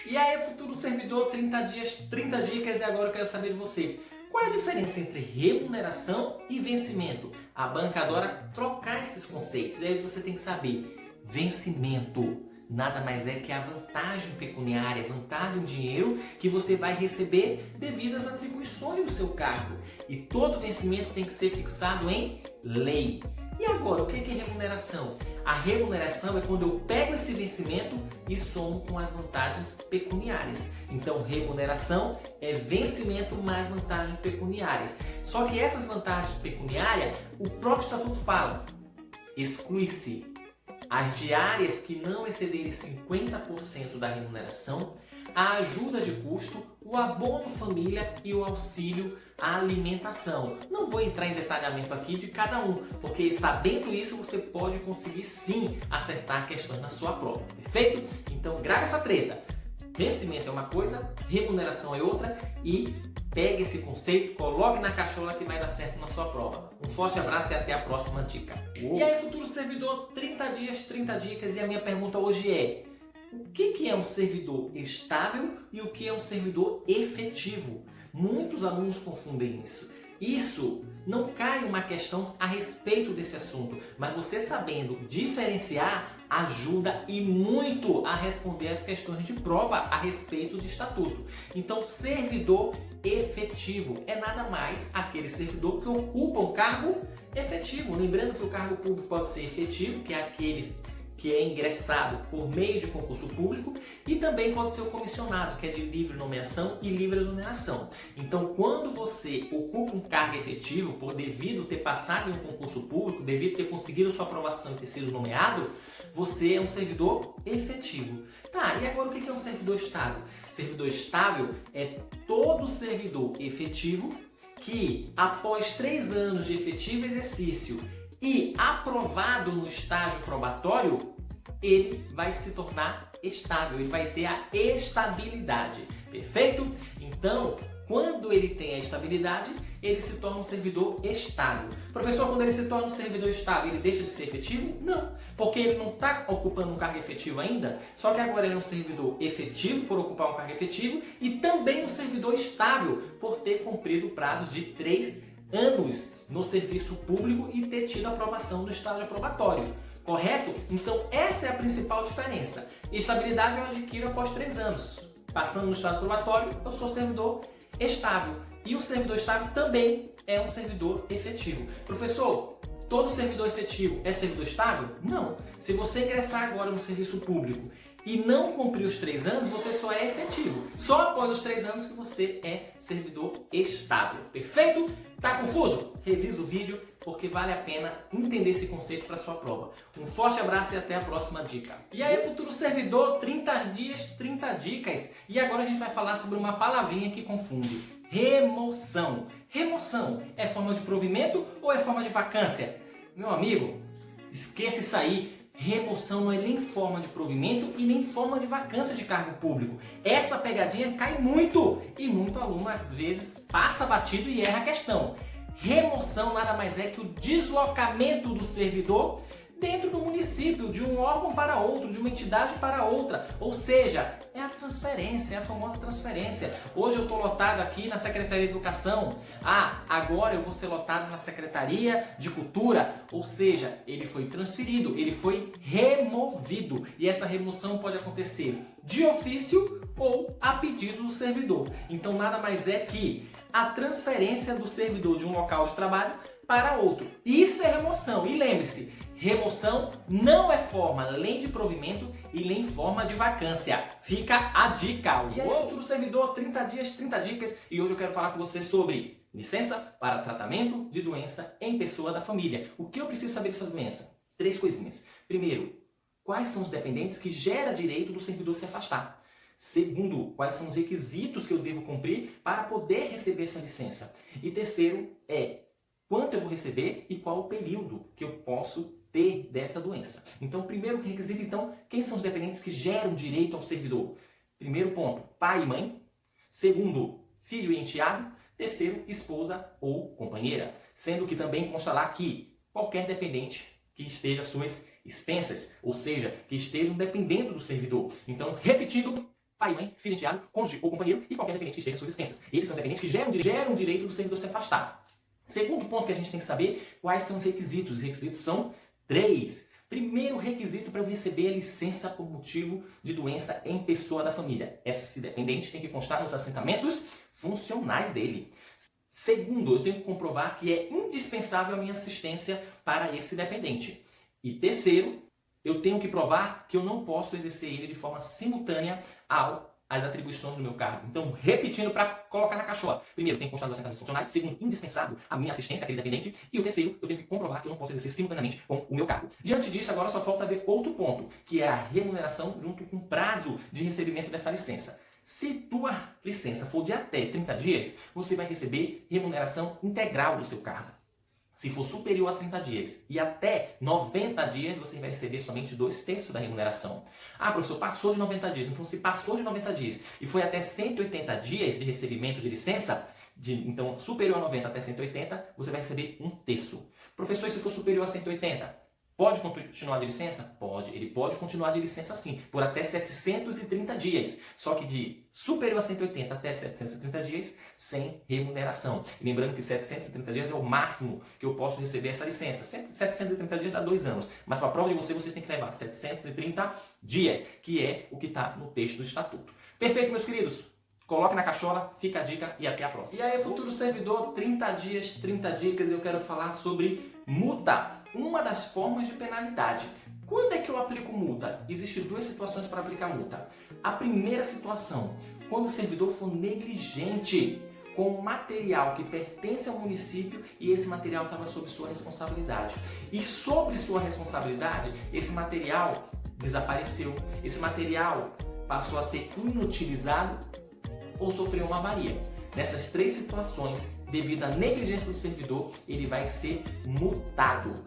E aí, futuro servidor, 30 dias, 30 dicas, e agora eu quero saber de você. Qual é a diferença entre remuneração e vencimento? A banca adora trocar esses conceitos, e aí você tem que saber. Vencimento nada mais é que a vantagem pecuniária, vantagem em dinheiro que você vai receber devido às atribuições do seu cargo. E todo vencimento tem que ser fixado em lei. E agora, o que é remuneração? A remuneração é quando eu pego esse vencimento e somo com as vantagens pecuniárias. Então, remuneração é vencimento mais vantagens pecuniárias. Só que essas vantagens pecuniárias, o próprio estatuto fala, exclui-se as diárias que não excederem 50% da remuneração, a ajuda de custo, o abono família e o auxílio à alimentação. Não vou entrar em detalhamento aqui de cada um, porque sabendo isso você pode conseguir sim acertar questões na sua prova, perfeito? Então grave essa treta. Vencimento é uma coisa, remuneração é outra e pegue esse conceito, coloque na cachola que vai dar certo na sua prova. Um forte abraço e até a próxima dica. E aí, futuro servidor, 30 dias, 30 dicas, e a minha pergunta hoje é: o que é um servidor estável e o que é um servidor efetivo? Muitos alunos confundem isso. Isso não cai uma questão a respeito desse assunto, mas você sabendo diferenciar ajuda e muito a responder as questões de prova a respeito de estatuto. Então, servidor efetivo é nada mais aquele servidor que ocupa um cargo efetivo. Lembrando que o cargo público pode ser efetivo, que é aquele que é ingressado por meio de concurso público, e também pode ser o comissionado, que é de livre nomeação e livre exoneração. Então, quando você ocupa um cargo efetivo, por devido ter passado em um concurso público, devido ter conseguido sua aprovação e ter sido nomeado, você é um servidor efetivo. Tá, e agora o que é um servidor estável? Servidor estável é todo servidor efetivo que, após 3 anos de efetivo exercício e aprovado no estágio probatório, ele vai se tornar estável, ele vai ter a estabilidade, perfeito? Então, quando ele tem a estabilidade, ele se torna um servidor estável. Professor, quando ele se torna um servidor estável, ele deixa de ser efetivo? Não, porque ele não está ocupando um cargo efetivo ainda, só que agora ele é um servidor efetivo por ocupar um cargo efetivo e também um servidor estável por ter cumprido o prazo de 3 anos no serviço público e ter tido aprovação do estágio probatório. Correto? Então essa é a principal diferença. Estabilidade eu adquiro após 3 anos. Passando no estágio probatório, eu sou servidor estável. E o servidor estável também é um servidor efetivo. Professor, todo servidor efetivo é servidor estável? Não. Se você ingressar agora no serviço público e não cumprir os 3 anos, você só é efetivo. Só após os 3 anos que você é servidor estável. Perfeito? Tá confuso? Revisa o vídeo porque vale a pena entender esse conceito para sua prova. Um forte abraço e até a próxima dica. E aí, futuro servidor, 30 dias, 30 dicas. E agora a gente vai falar sobre uma palavrinha que confunde. Remoção. Remoção é forma de provimento ou é forma de vacância? Meu amigo, esqueça isso aí. Remoção não é nem forma de provimento e nem forma de vacância de cargo público. Essa pegadinha cai muito e muito aluno às vezes passa batido e erra a questão. Remoção nada mais é que o deslocamento do servidor dentro do município, de um órgão para outro, de uma entidade para outra. Ou seja, é a transferência, é a famosa transferência. Hoje eu estou lotado aqui na Secretaria de Educação. Agora eu vou ser lotado na Secretaria de Cultura. Ou seja, ele foi transferido, ele foi removido. E essa remoção pode acontecer de ofício ou a pedido do servidor. Então nada mais é que a transferência do servidor de um local de trabalho para outro. Isso é remoção. E lembre-se, remoção não é forma nem de provimento e nem forma de vacância. Fica a dica. E aí, futuro servidor, 30 dias, 30 dicas. E hoje eu quero falar com você sobre licença para tratamento de doença em pessoa da família. O que eu preciso saber dessa doença? 3 coisinhas. Primeiro, quais são os dependentes que gera direito do servidor se afastar? Segundo, quais são os requisitos que eu devo cumprir para poder receber essa licença? E terceiro quanto eu vou receber e qual o período que eu posso ter dessa doença. Então, primeiro requisito, quem são os dependentes que geram direito ao servidor? Primeiro ponto, pai e mãe. Segundo, filho e enteado. Terceiro, esposa ou companheira. Sendo que também consta lá que qualquer dependente que esteja às suas expensas, ou seja, que estejam dependendo do servidor. Então, repetindo, pai, mãe, filho, enteado, cônjuge ou companheiro e qualquer dependente que esteja sob dispensas. Esses são dependentes que geram direito do servidor se afastar. Segundo ponto que a gente tem que saber, quais são os requisitos. Os requisitos são 3. Primeiro requisito para eu receber a licença por motivo de doença em pessoa da família. Esse dependente tem que constar nos assentamentos funcionais dele. Segundo, eu tenho que comprovar que é indispensável a minha assistência para esse dependente. E terceiro, eu tenho que provar que eu não posso exercer ele de forma simultânea às atribuições do meu cargo. Então, repetindo para colocar na caixola. Primeiro, tem que constar nos assentamentos funcionais. Segundo, indispensável a minha assistência àquele dependente. E o terceiro, eu tenho que comprovar que eu não posso exercer simultaneamente com o meu cargo. Diante disso, agora só falta ver outro ponto, que é a remuneração junto com o prazo de recebimento dessa licença. Se tua licença for de até 30 dias, você vai receber remuneração integral do seu cargo. Se for superior a 30 dias e até 90 dias, você vai receber somente 2/3 da remuneração. Ah, professor, passou de 90 dias. Então, se passou de 90 dias e foi até 180 dias de recebimento de licença, então superior a 90 até 180, você vai receber 1/3. Professor, e se for superior a 180? Pode continuar de licença? Pode. Ele pode continuar de licença sim, por até 730 dias. Só que de superior a 180 até 730 dias, sem remuneração. E lembrando que 730 dias é o máximo que eu posso receber essa licença. 730 dias dá 2 anos. Mas para a prova de vocês têm que levar 730 dias, que é o que está no texto do estatuto. Perfeito, meus queridos? Coloque na caixola, fica a dica e até a próxima. E aí, futuro servidor, 30 dias, 30 dicas, eu quero falar sobre multa, uma das formas de penalidade. Quando é que eu aplico multa? Existem 2 situações para aplicar multa. A primeira situação, quando o servidor for negligente com material que pertence ao município e esse material estava sob sua responsabilidade. E sobre sua responsabilidade, esse material desapareceu, esse material passou a ser inutilizado ou sofreu uma avaria. Nessas 3 situações, devido à negligência do servidor, ele vai ser multado.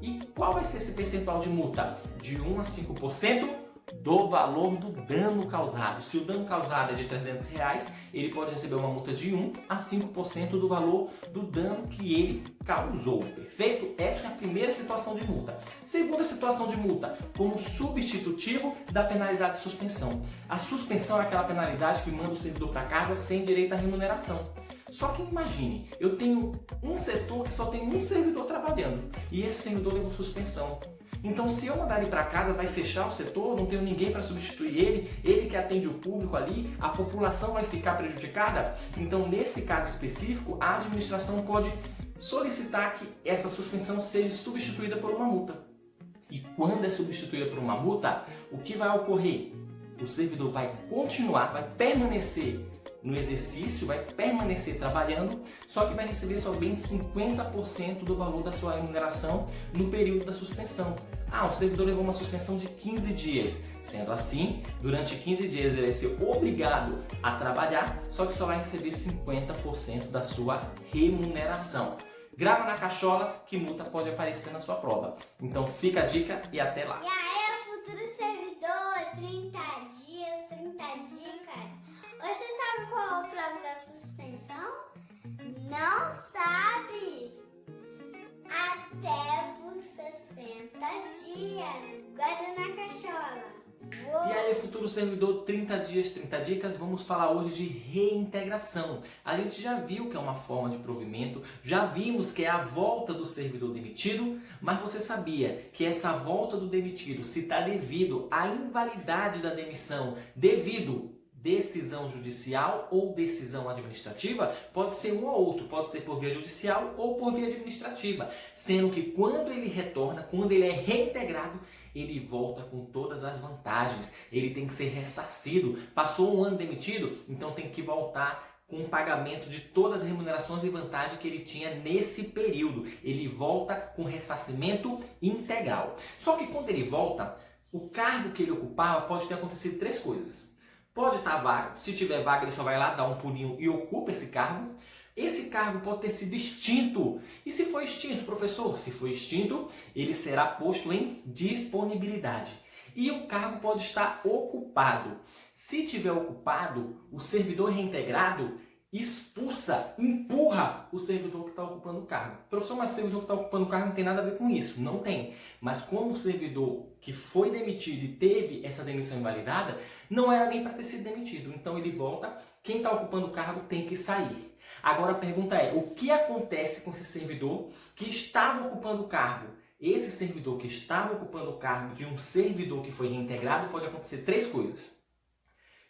E qual vai ser esse percentual de multa? De 1 a 5% do valor do dano causado. Se o dano causado é de R$300, ele pode receber uma multa de 1 a 5% do valor do dano que ele causou. Perfeito? Essa é a primeira situação de multa. Segunda situação de multa, como substitutivo da penalidade de suspensão. A suspensão é aquela penalidade que manda o servidor para casa sem direito à remuneração. Só que imagine, eu tenho um setor que só tem um servidor trabalhando e esse servidor levou suspensão. Então, se eu mandar ele para casa, vai fechar o setor, não tenho ninguém para substituir ele que atende o público ali, a população vai ficar prejudicada. Então, nesse caso específico, a administração pode solicitar que essa suspensão seja substituída por uma multa. E quando é substituída por uma multa, o que vai ocorrer? O servidor vai continuar, vai permanecer no exercício, vai permanecer trabalhando, só que vai receber somente 50% do valor da sua remuneração no período da suspensão. Ah, o servidor levou uma suspensão de 15 dias. Sendo assim, durante 15 dias ele vai ser obrigado a trabalhar, só que só vai receber 50% da sua remuneração. Grava na caixola que multa pode aparecer na sua prova. Então fica a dica e até lá. E aí, futuro servidor, 30 dias, 30 dicas. Você sabe qual é o prazo da suspensão? Não sabe? Até por 60 dias. Guarda na caixola. E aí, futuro servidor, 30 dias, 30 dicas, vamos falar hoje de reintegração. A gente já viu que é uma forma de provimento, já vimos que é a volta do servidor demitido, mas você sabia que essa volta do demitido, se está devido à invalidade da demissão, devido decisão judicial ou decisão administrativa, pode ser um ou outro, pode ser por via judicial ou por via administrativa, sendo que quando ele retorna, quando ele é reintegrado, ele volta com todas as vantagens, ele tem que ser ressarcido, passou um ano demitido, então tem que voltar com o pagamento de todas as remunerações e vantagens que ele tinha nesse período, ele volta com ressarcimento integral. Só que quando ele volta, o cargo que ele ocupava pode ter acontecido 3 coisas. Pode estar vago, se tiver vaga ele só vai lá dar um pulinho e ocupa esse cargo. Esse cargo pode ter sido extinto. E se for extinto, professor? Se for extinto, ele será posto em disponibilidade. E o cargo pode estar ocupado. Se tiver ocupado, o servidor reintegrado, expulsa, empurra o servidor que está ocupando o cargo. Professor, mas o servidor que está ocupando o cargo não tem nada a ver com isso. Não tem. Mas como o servidor que foi demitido e teve essa demissão invalidada, não era nem para ter sido demitido. Então ele volta, quem está ocupando o cargo tem que sair. Agora a pergunta é, o que acontece com esse servidor que estava ocupando o cargo? Esse servidor que estava ocupando o cargo de um servidor que foi reintegrado, pode acontecer 3 coisas.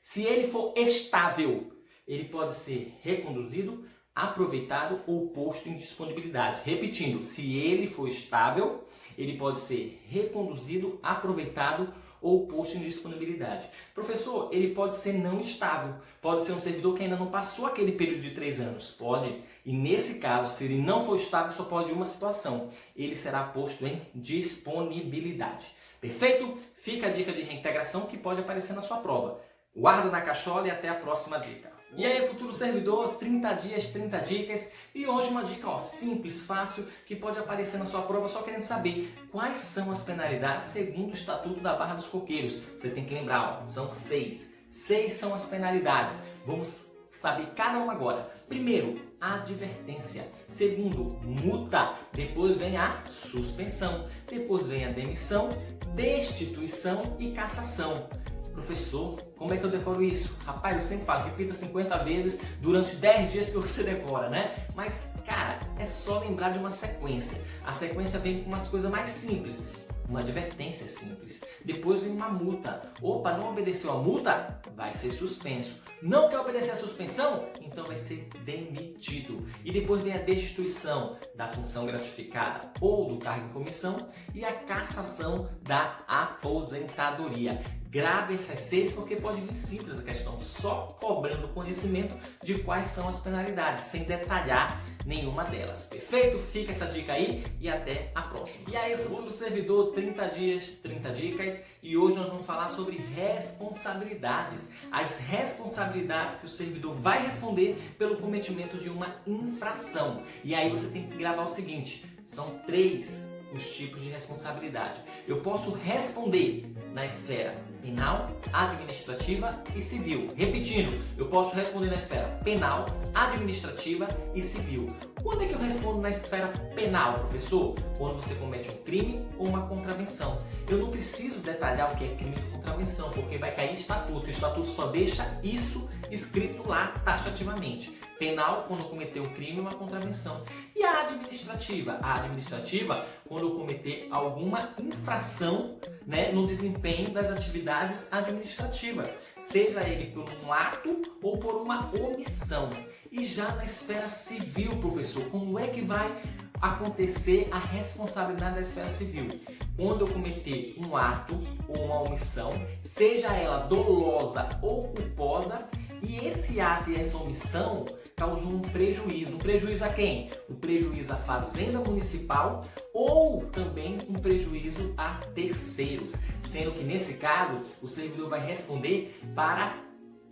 Se ele for estável, ele pode ser reconduzido, aproveitado ou posto em disponibilidade. Repetindo, se ele for estável, ele pode ser reconduzido, aproveitado ou posto em disponibilidade. Professor, ele pode ser não estável. Pode ser um servidor que ainda não passou aquele período de 3 anos. Pode. E nesse caso, se ele não for estável, só pode uma situação. Ele será posto em disponibilidade. Perfeito? Fica a dica de reintegração que pode aparecer na sua prova. Guarda na cachola e até a próxima dica. E aí, futuro servidor, 30 dias, 30 dicas. E hoje uma dica simples, fácil, que pode aparecer na sua prova, só querendo saber quais são as penalidades segundo o Estatuto da Barra dos Coqueiros. Você tem que lembrar, são 6. 6 são as penalidades. Vamos saber cada uma agora. Primeiro, advertência. Segundo, multa. Depois vem a suspensão. Depois vem a demissão, destituição e cassação. Professor, como é que eu decoro isso? Rapaz, eu sempre falo, repita 50 vezes durante 10 dias que você decora, né? Mas, cara, é só lembrar de uma sequência. A sequência vem com umas coisas mais simples. Uma advertência simples. Depois vem uma multa. Opa, não obedeceu a multa? Vai ser suspenso. Não quer obedecer a suspensão? Então vai ser demitido. E depois vem a destituição da função gratificada ou do cargo em comissão e a cassação da aposentadoria. Grave essas 6 porque pode vir simples a questão, só cobrando conhecimento de quais são as penalidades, sem detalhar nenhuma delas. Perfeito? Fica essa dica aí e até a próxima. E aí, futuro servidor, 30 dias, 30 dicas. E hoje nós vamos falar sobre responsabilidades. As responsabilidades que o servidor vai responder pelo cometimento de uma infração. E aí você tem que gravar o seguinte, são 3 os tipos de responsabilidade. Eu posso responder na esfera penal, administrativa e civil. Repetindo, eu posso responder na esfera penal, administrativa e civil. Quando é que eu respondo na esfera penal, professor? Quando você comete um crime ou uma contravenção. Eu não preciso detalhar o que é crime ou contravenção, porque vai cair estatuto. O estatuto só deixa isso escrito lá taxativamente. Penal, quando eu cometer um crime ou uma contravenção. E a administrativa? A administrativa, quando eu cometer alguma infração, né, no desempenho das atividades administrativas, seja ele por um ato ou por uma omissão. E já na esfera civil, professor, como é que vai acontecer a responsabilidade da esfera civil? Quando eu cometer um ato ou uma omissão, seja ela dolosa ou culposa, e esse ato e essa omissão causou um prejuízo. Um prejuízo a quem? Um prejuízo à Fazenda Municipal ou também um prejuízo a terceiros. Sendo que nesse caso, o servidor vai responder para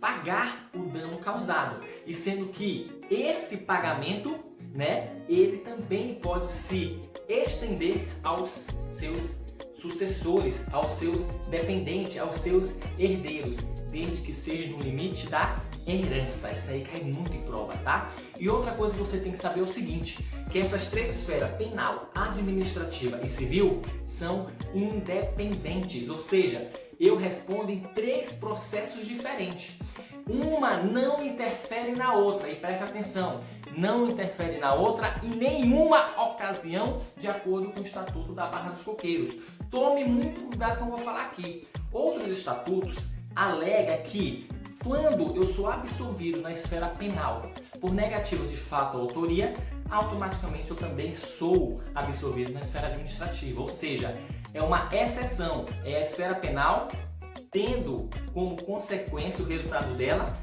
pagar o dano causado. E sendo que esse pagamento, né, ele também pode se estender aos seus sucessores, aos seus dependentes, aos seus herdeiros, desde que seja no limite da herança. Isso aí cai muito em prova, tá? E outra coisa que você tem que saber é o seguinte, que essas 3 esferas, penal, administrativa e civil, são independentes, ou seja, eu respondo em 3 processos diferentes. Uma não interfere na outra, e presta atenção, não interfere na outra em nenhuma ocasião, de acordo com o Estatuto da Barra dos Coqueiros. Tome muito cuidado com o que eu vou falar aqui. Outros estatutos alegam que quando eu sou absolvido na esfera penal por negativa de fato ou autoria, automaticamente eu também sou absolvido na esfera administrativa. Ou seja, é uma exceção, é a esfera penal tendo como consequência o resultado dela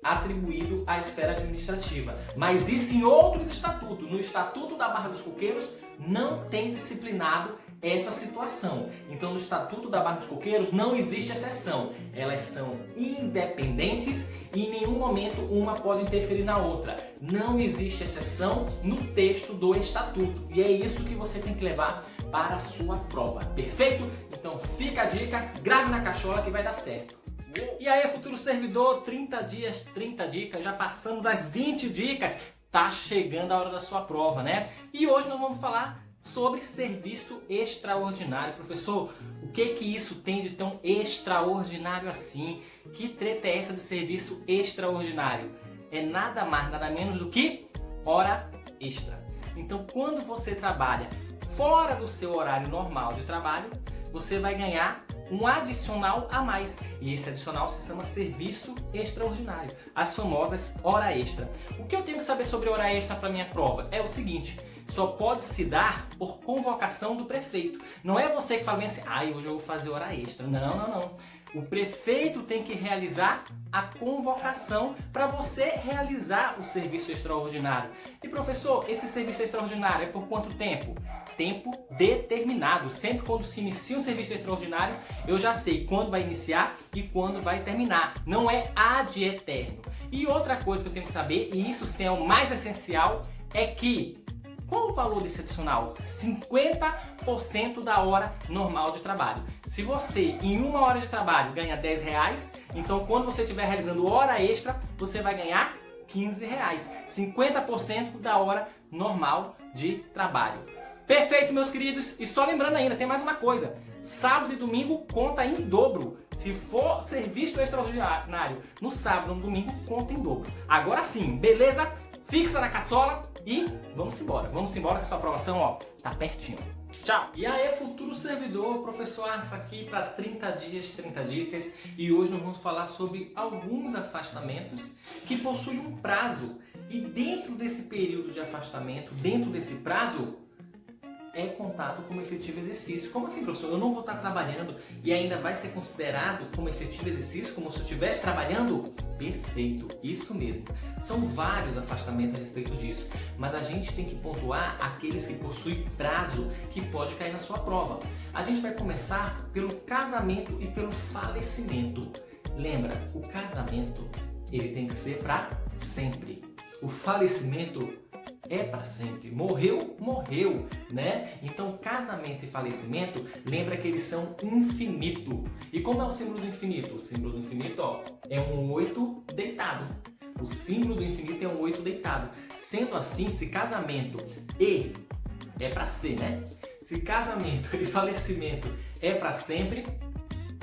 atribuído à esfera administrativa. Mas isso em outros estatutos. No Estatuto da Barra dos Coqueiros não tem disciplinado essa situação. Então no Estatuto da Barra dos Coqueiros não existe exceção. Elas são independentes e em nenhum momento uma pode interferir na outra. Não existe exceção no texto do Estatuto. E é isso que você tem que levar para a sua prova. Perfeito? Então fica a dica, grave na cachola que vai dar certo. E aí, futuro servidor, 30 dias, 30 dicas, já passando das 20 dicas, tá chegando a hora da sua prova, né? E hoje nós vamos falar sobre serviço extraordinário. Professor, o que isso tem de tão extraordinário assim? Que treta é essa de serviço extraordinário? É nada mais, nada menos do que hora extra. Então, quando você trabalha fora do seu horário normal de trabalho, você vai ganhar um adicional a mais. E esse adicional se chama serviço extraordinário, as famosas hora extra. O que eu tenho que saber sobre hora extra para minha prova é o seguinte: só pode se dar por convocação do prefeito. Não é você que fala bem assim, hoje eu vou fazer hora extra. Não. O prefeito tem que realizar a convocação para você realizar o serviço extraordinário. E professor, esse serviço extraordinário é por quanto tempo? Tempo determinado. Sempre quando se inicia um serviço extraordinário, eu já sei quando vai iniciar e quando vai terminar. Não é ad eterno. E outra coisa que eu tenho que saber, e isso sim é o mais essencial, é que qual o valor desse adicional? 50% da hora normal de trabalho. Se você, em uma hora de trabalho, ganha R$10, então quando você estiver realizando hora extra, você vai ganhar R$15. 50% da hora normal de trabalho. Perfeito, meus queridos. E só lembrando ainda, tem mais uma coisa. Sábado e domingo conta em dobro. Se for serviço extraordinário no sábado ou no domingo, conta em dobro. Agora sim, beleza? Fixa na caçola e vamos embora. Vamos embora que a sua aprovação, tá pertinho. Tchau! E aí, futuro servidor, professor Arce aqui para 30 dias, 30 dicas. E hoje nós vamos falar sobre alguns afastamentos que possuem um prazo. E dentro desse período de afastamento, dentro desse prazo, é contado como efetivo exercício. Como assim, professor? Eu não vou estar trabalhando e ainda vai ser considerado como efetivo exercício, como se eu estivesse trabalhando? Perfeito, isso mesmo. São vários afastamentos a respeito disso, mas a gente tem que pontuar aqueles que possuem prazo que pode cair na sua prova. A gente vai começar pelo casamento e pelo falecimento. Lembra, o casamento ele tem que ser para sempre. O falecimento é para sempre. Morreu, morreu, né? Então, casamento e falecimento, lembra que eles são infinito. E como é o símbolo do infinito? O símbolo do infinito, é um 8 deitado. O símbolo do infinito é um 8 deitado. Sendo assim, se casamento e é para ser, né? Se casamento e falecimento é para sempre,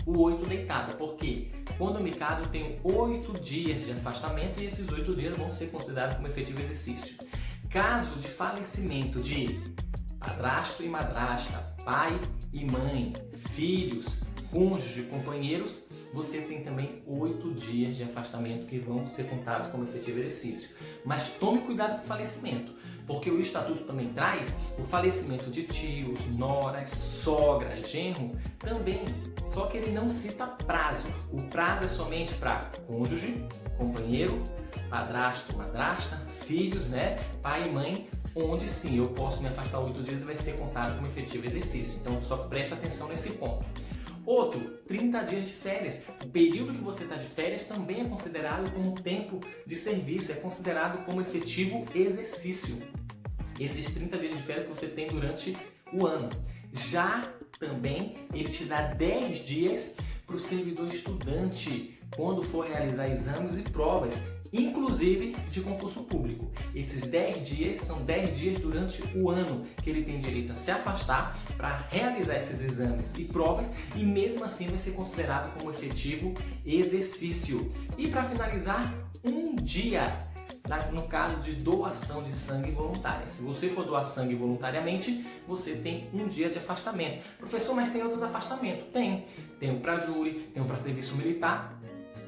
o 8 deitado. Por quê? Quando eu me caso, eu tenho 8 dias de afastamento e esses 8 dias vão ser considerados como efetivo exercício. Caso de falecimento de padrasto e madrasta, pai e mãe, filhos, cônjuge, companheiros, você tem também 8 dias de afastamento que vão ser contados como efetivo exercício. Mas tome cuidado com o falecimento, porque o Estatuto também traz o falecimento de tios, noras, sogra, genro, também, só que ele não cita prazo. O prazo é somente para cônjuge, companheiro, padrasto, madrasta, filhos, né, pai e mãe, onde sim, eu posso me afastar 8 dias e vai ser contado como efetivo exercício. Então, só preste atenção nesse ponto. Outro, 30 dias de férias. O período que você está de férias também é considerado como tempo de serviço, é considerado como efetivo exercício. Esses 30 dias de férias que você tem durante o ano. Já também ele te dá 10 dias para o servidor estudante, quando for realizar exames e provas, inclusive de concurso público. Esses 10 dias são 10 dias durante o ano que ele tem direito a se afastar para realizar esses exames e provas, e mesmo assim vai ser considerado como efetivo exercício. E para finalizar, um dia no caso de doação de sangue voluntária. Se você for doar sangue voluntariamente, você tem um dia de afastamento. Professor, mas tem outros afastamentos? Tem. Tem um para júri, tem um para serviço militar.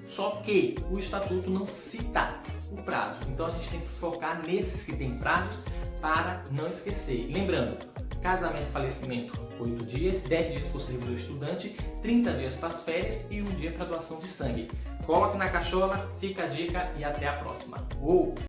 Só que o Estatuto não cita o prazo. Então a gente tem que focar nesses que têm prazos para não esquecer. Lembrando, casamento e falecimento, 8 dias, 10 dias para o servidor estudante, 30 dias para as férias e um dia para doação de sangue. Coloque na cachola, fica a dica e até a próxima. Uou!